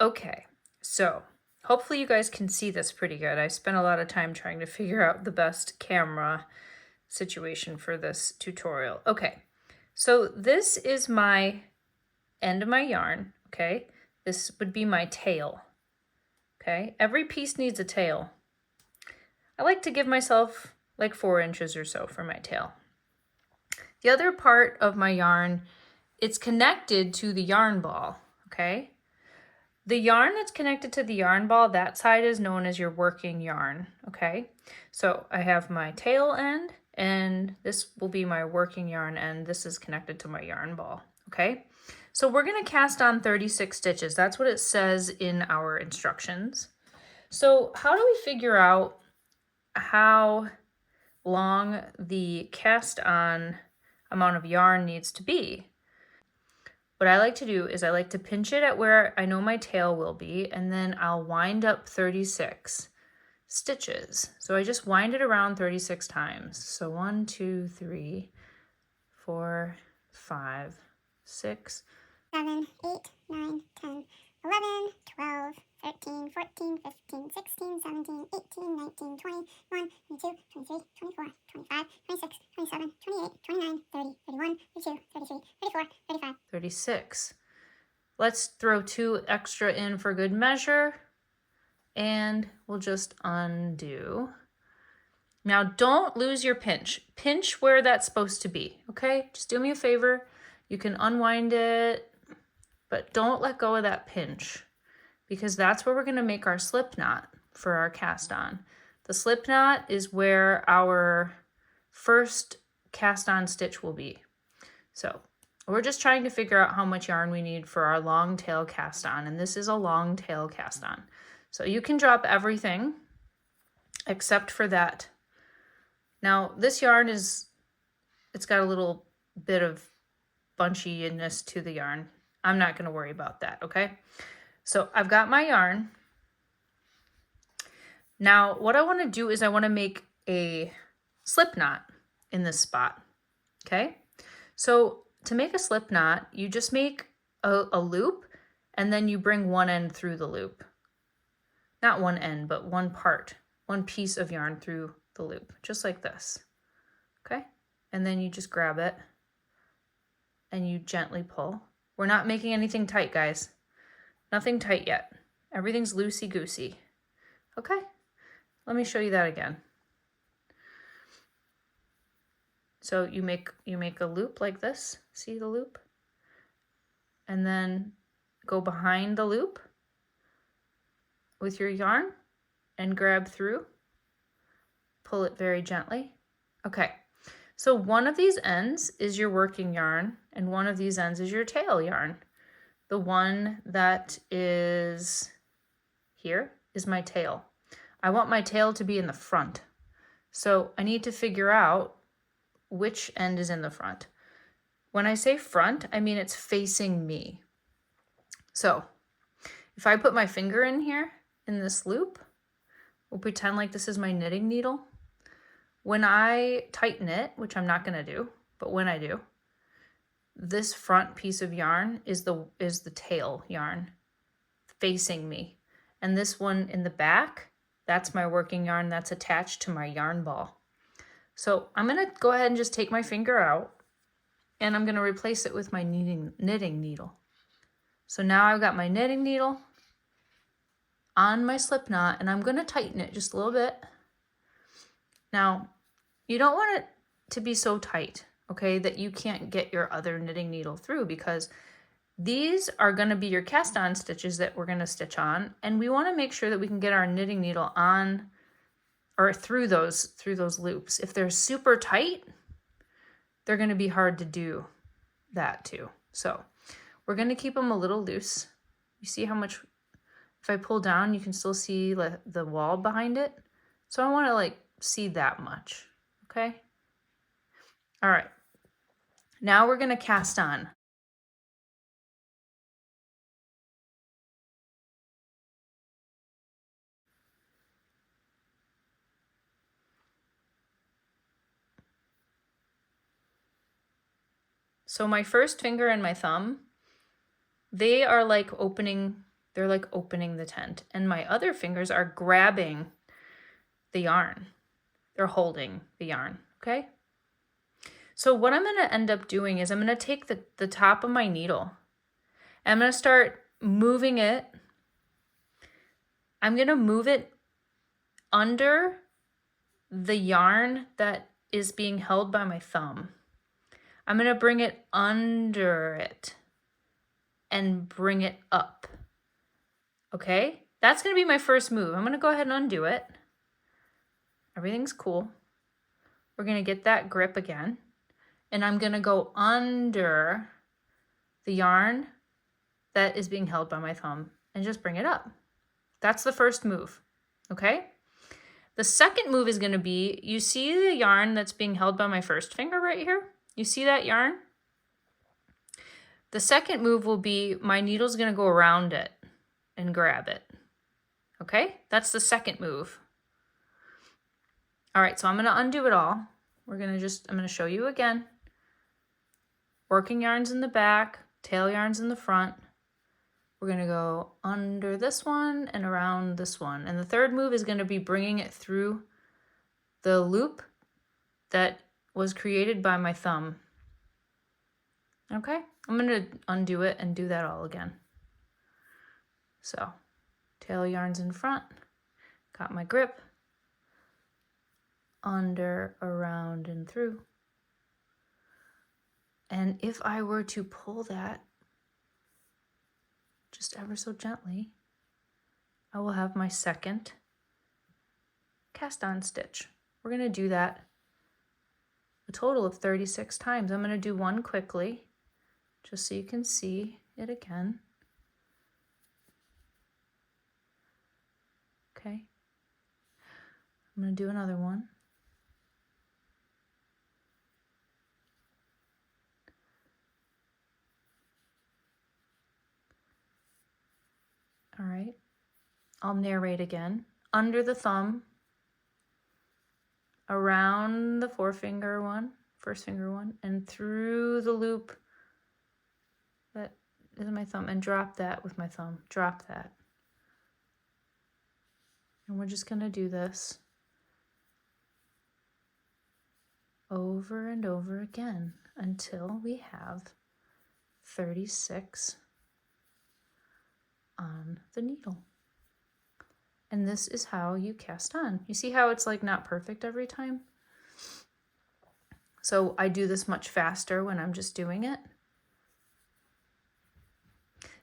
Okay, so hopefully you guys can see this pretty good. I spent a lot of time trying to figure out the best camera situation for this tutorial. Okay, so this is my end of my yarn, okay? This would be my tail, okay? Every piece needs a tail. I like to give myself like 4 inches or so for my tail. The other part of my yarn, it's connected to the yarn ball, okay? The yarn that's connected to the yarn ball, that side is known as your working yarn, okay? So I have my tail end, and this will be my working yarn end. This is connected to my yarn ball, okay? So we're gonna cast on 36 stitches. That's what it says in our instructions. So how do we figure out how long the cast on amount of yarn needs to be? What I like to do is I like to pinch it at where I know my tail will be, and then I'll wind up 36 stitches. So I just wind it around 36 times. So 1, 2, 3, 4, 5, 6, 7, 8, 9, 10, 11, 12, 13, 14, 15, 16, 17, 18, 19, 20, 21, 22, 23, 24, 25, 26, 27, 28, 29, 30, 31, 32, 33, 34, 35. 36. Let's throw 2 extra in for good measure, and we'll just undo. Now don't lose your pinch. Pinch where that's supposed to be, okay? Just do me a favor. You can unwind it, but don't let go of that pinch, because that's where we're gonna make our slip knot for our cast on. The slip knot is where our first cast on stitch will be. So we're just trying to figure out how much yarn we need for our long tail cast on, and this is a long tail cast on. So you can drop everything except for that. Now this yarn it's got a little bit of bunchiness to the yarn. I'm not gonna worry about that, okay? So I've got my yarn. Now what I wanna do is I wanna make a slip knot in this spot, okay? So to make a slip knot, you just make a loop, and then you bring one end through the loop. Not one end, but one part, one piece of yarn through the loop, just like this, okay? And then you just grab it and you gently pull. We're not making anything tight, guys. Nothing tight yet. Everything's loosey-goosey, okay? Let me show you that again. So you make a loop like this. See the loop? And then go behind the loop with your yarn and grab through. Pull it very gently. Okay, so one of these ends is your working yarn, and one of these ends is your tail yarn. The one that is here is my tail. I want my tail to be in the front. So I need to figure out which end is in the front. When I say front, I mean it's facing me. So if I put my finger in here, in this loop, we'll pretend like this is my knitting needle. When I tighten it, which I'm not gonna do, but when I do, this front piece of yarn is the tail yarn facing me. And this one in the back, that's my working yarn that's attached to my yarn ball. So I'm gonna go ahead and just take my finger out, and I'm gonna replace it with my knitting needle. So now I've got my knitting needle on my slip knot, and I'm gonna tighten it just a little bit. Now, you don't want it to be so tight, okay, that you can't get your other knitting needle through, because these are gonna be your cast on stitches that we're gonna stitch on, and we wanna make sure that we can get our knitting needle on or through those loops. If they're super tight, they're gonna be hard to do that too. So we're gonna keep them a little loose. You see how much, if I pull down, you can still see the wall behind it. So I wanna like see that much, okay? All right, now we're gonna cast on. So my first finger and my thumb, they are like opening They're like opening the tent. And my other fingers are grabbing the yarn. They're holding the yarn, okay? So what I'm going to end up doing is I'm going to take the top of my needle. And I'm going to start moving it. I'm going to move it under the yarn that is being held by my thumb. I'm going to bring it under it and bring it up. Okay? That's going to be my first move. I'm going to go ahead and undo it. Everything's cool. We're going to get that grip again. And I'm going to go under the yarn that is being held by my thumb and just bring it up. That's the first move. Okay? The second move is going to be, you see the yarn that's being held by my first finger right here? You see that yarn? The second move will be my needle's going to go around it and grab it. Okay? That's the second move. All right, so I'm going to undo it all. I'm going to show you again. Working yarns in the back, tail yarns in the front. We're going to go under this one and around this one. And the third move is going to be bringing it through the loop that was created by my thumb. Okay, I'm going to undo it and do that all again. So, tail yarns in front, got my grip, under, around, and through. And if I were to pull that just ever so gently, I will have my second cast on stitch. We're going to do that a total of 36 times. I'm going to do one quickly, just so you can see it again. Okay. I'm going to do another one. All right. I'll narrate again. Under the thumb, around the first finger one, and through the loop that is my thumb, and drop that with my thumb. Drop that. And we're just going to do this over and over again until we have 36 on the needle. And this is how you cast on. You see how it's like not perfect every time? So I do this much faster when I'm just doing it.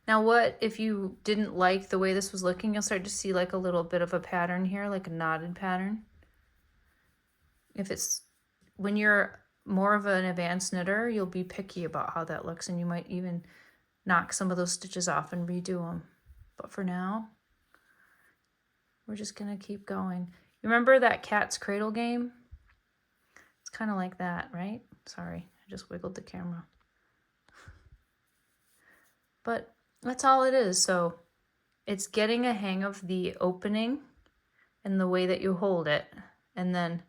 Now what if you didn't like the way this was looking? You'll start to see like a little bit of a pattern here, like a knotted pattern. When you're more of an advanced knitter, you'll be picky about how that looks, and you might even knock some of those stitches off and redo them. But for now, we're just gonna keep going. You remember that cat's cradle game? It's kind of like that, right? Sorry, I just wiggled the camera. But that's all it is. So it's getting a hang of the opening and the way that you hold it, and then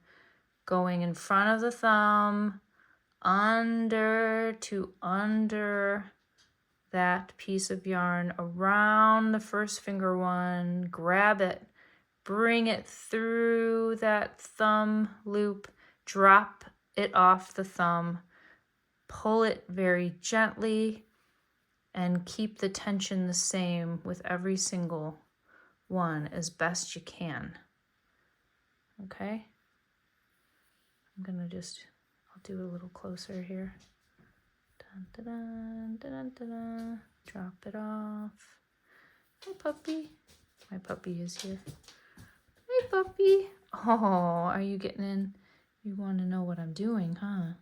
going in front of the thumb, under to under that piece of yarn, around the first finger one, grab it, bring it through that thumb loop, drop it off the thumb, pull it very gently, and keep the tension the same with every single one as best you can. Okay? I'll do it a little closer here. Dun, dun, dun, dun, dun, dun. Drop it off. Hi, puppy. My puppy is here. Hi, puppy. Oh, are you getting in? You want to know what I'm doing, huh?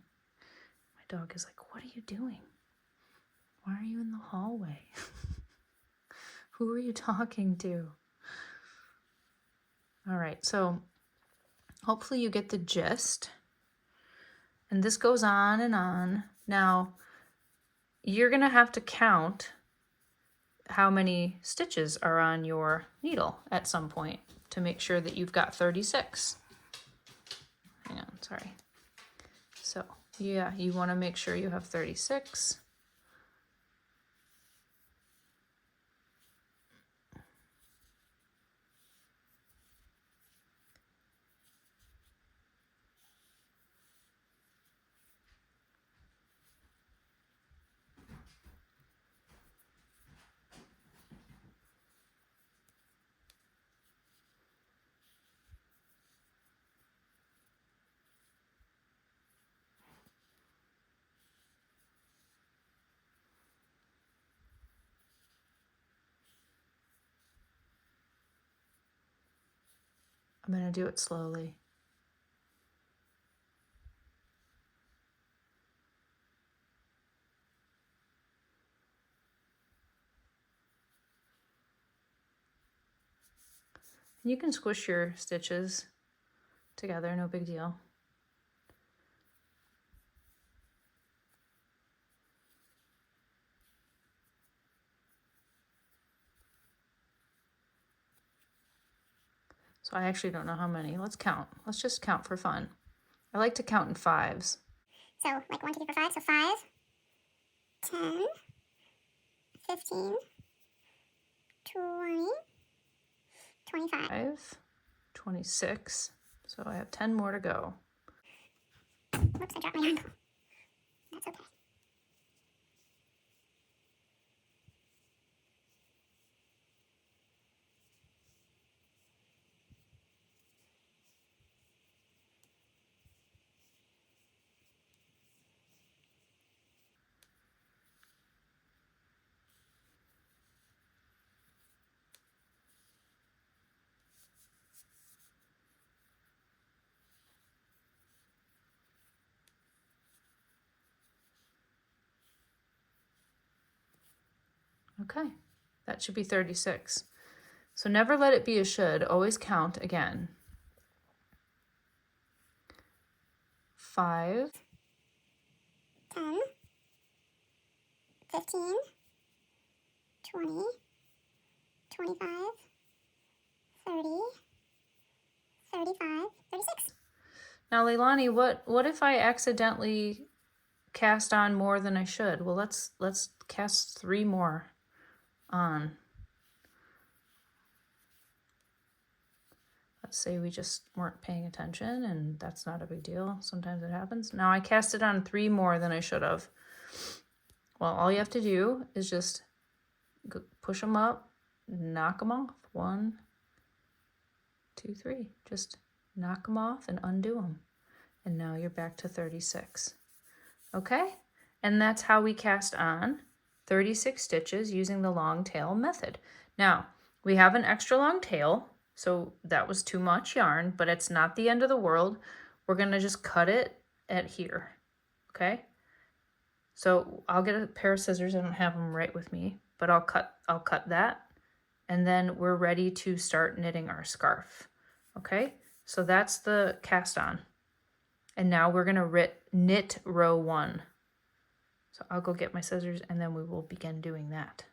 My dog is like, what are you doing? Why are you in the hallway? Who are you talking to? All right, so hopefully you get the gist. And this goes on and on. Now, you're going to have to count how many stitches are on your needle at some point to make sure that you've got 36. Hang on, sorry. So, yeah, you want to make sure you have 36. I'm going to do it slowly. You can squish your stitches together, no big deal. So I actually don't know how many. Let's count. Let's just count for fun. I like to count in 5s. So like 1, 2, 3, 4, 5. So 5, 10, 15, 20, 25. 5, 26. So I have 10 more to go. Whoops, I dropped my yarn. That's okay. Okay, that should be 36. So never let it be a should, always count again. 5, 10, 15, 20, 25, 30, 35, 36. Now, Leilani, what if I accidentally cast on more than I should? Well, let's cast 3 more on. Let's say we just weren't paying attention, and that's not a big deal. Sometimes it happens. Now I casted on 3 more than I should have. Well, all you have to do is just push them up, knock them off. 1, 2, 3. Just knock them off and undo them. And now you're back to 36. Okay? And that's how we cast on 36 stitches using the long tail method. Now, we have an extra long tail, so that was too much yarn, but it's not the end of the world. We're going to just cut it at here. Okay? So I'll get a pair of scissors. I don't have them right with me, but I'll cut that, and then we're ready to start knitting our scarf. Okay? So that's the cast on. And now we're going to knit row 1. So I'll go get my scissors and then we will begin doing that.